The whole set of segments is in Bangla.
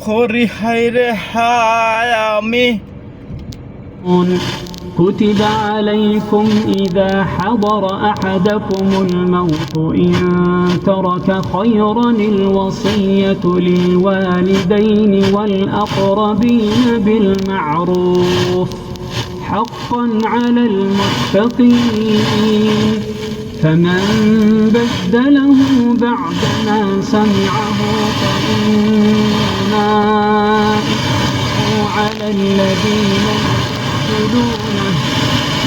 হরি হাই রে হায় আমি كتب عليكم إذا حضر أحدكم الموت إن ترك خيرا الوصية للوالدين والأقربين بالمعروف حقا على المتقين فمن بدله بعدما سمعه فإنما إثمه على الذين يقتلونه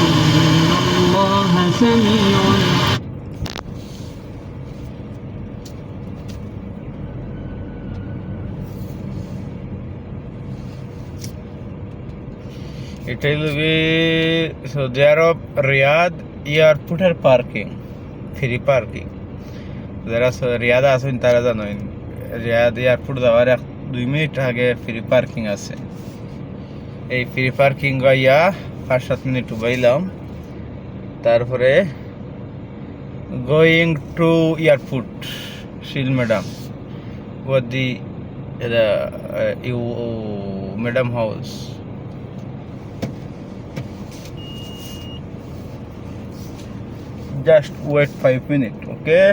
إن الله سميع It will be Saudi Arab, Riyadh এয়ারপোর্টের পার্কিং, ফ্রি পার্কিং। যারা রিয়াদ আছেন তারা জানেন রিয়াদ এয়ারপোর্ট যাওয়ার 2 মিনিট আগে ফ্রি পার্কিং আছে। এই ফ্রি পার্কিং গাইয়া 5-7 মিনিট উবাইলাম, তারপরে গোয়িং টু এয়ারপোর্ট শিল madam what the madam house. Just wait 5 minutes, okay?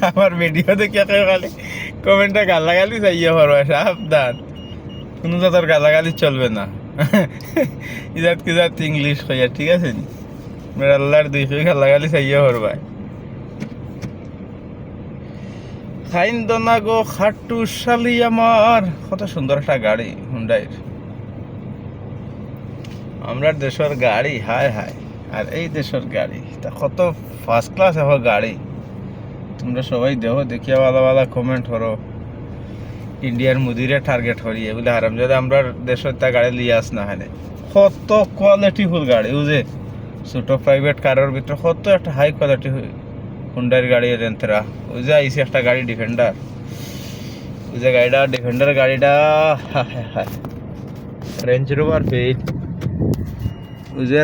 আমার ভিডিও দেখে খালি কমেন্টে গালাগালি চাইয়ে পারবে, সাবধান, কোনো জাতের গালাগালি চলবে না। ইজাত কি জাত ইংলিশ কইয়া, ঠিক আছে নি? মেরে আল্লাহর দুই গালাগালি চাইয়ে পারবে। খাইন দনা গো খাট্টু শালি আমার, কত সুন্দর একটা গাড়ি হুন্ডাইয়ের। আমরা দেশের গাড়ি, হায় হায়, আর এই দেশের গাড়ি তা কত ফার্স্ট ক্লাস এখন গাড়ি। তোমরা সবাই দেখো, দেখিয়া ভালো ভালো কমেন্ট করো। ইন্ডিয়ার মুদিরে টার্গেট করি এগুলো হারাম যদি আমরা দেশের তা গাড়ি লিয়ে আস না হয়, কত কোয়ালিটিফুল গাড়ি। ও যে ছোটো প্রাইভেট কারের ভিতরে কত একটা হাই কোয়ালিটি হুন্ডার গাড়ি রেন্তেরা। ওই যে আইসি একটা গাড়ি ডিফেন্ডার, ওই যে গাড়িটা ডিফেন্ডার গাড়িটা, হায় রেঞ্জ রোভার ফেইট, ওই যে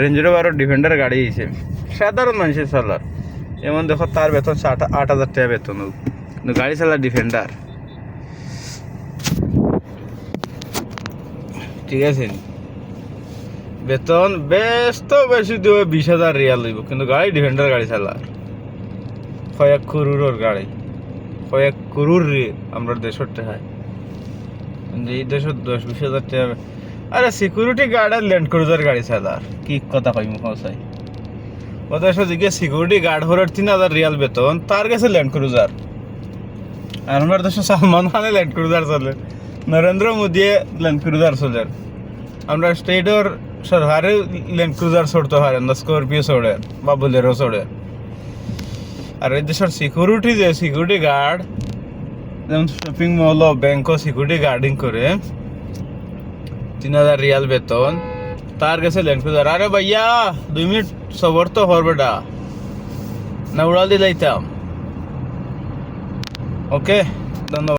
রেঞ্জ রোভার ডিফেন্ডার গাড়ি হিসেবে সাধারণ মানুষের চালার। এমন দেখো তার বেতন 8,000 টাকা বেতন, কিন্তু গাড়ি চালার ডিফেন্ডার, ঠিক আছে। বেতন বেশ তো বেশি দেবে 20,000 রিয়াল লইব, কিন্তু গাড়ি ডিফেন্ডার গাড়ি চালার। কয়েক করুর গাড়ি, কয়েক করুর আমরা দেশের টাকা, কিন্তু এই দেশের 10-20,000 টাকা। আরে সিকিউরিটি গার্ড আর ল্যান্ড ক্রুজার গাড়ি চালার কি কথা কই মুখ চাই। ওদের দিকে সিকিউরিটি গার্ড হওয়ার 3,000 রিয়াল বেতন, তার কাছে ল্যান্ড ক্রুজার। আর আমার দেশে সালমান খানে ল্যান্ড ক্রুজার চলে, নরেন্দ্র মোদী ল্যান্ড ক্রুজার চলে। আমরা স্টেটের সরকারে ল্যান্ড ক্রুজার চড়তে পারেন না, স্করপিও চড়ে বা বোলেরো চড়ে। আর এই দেশের সিকিউরিটি গার্ড, যেমন শপিং মল ব্যাংকও সিকিউরিটি গার্ডিং করে, 3,000 রিয়াল বেতন, তার কাছে ল্যান্ড ক্রুজার। আরে ভাইয়া 2 মিনিট সবর তো হর বেটা, না উড়াল দিলাইতাম। ওকে, ধন্যবাদ।